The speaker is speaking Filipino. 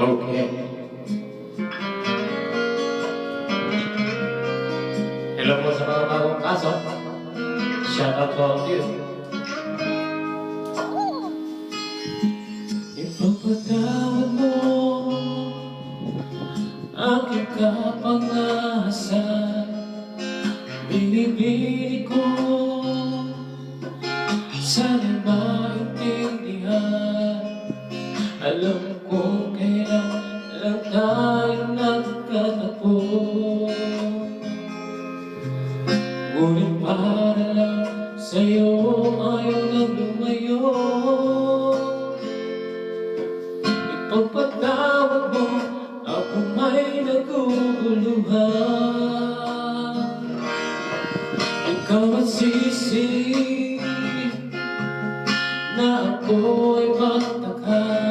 Okay. Hello po sa mga bagong kaso. Shout out to all of you. Ipagpatawad mo aking kapangasan. Binibili ko sana'y maintindihan. Alam ko kailan lang tayo nagkatagpo, ngunit para lang sa'yo ayaw nang lumayo. Ipagpatawad mo ako may naguguluhan. Ikaw ang sisi na ako'y magtaka.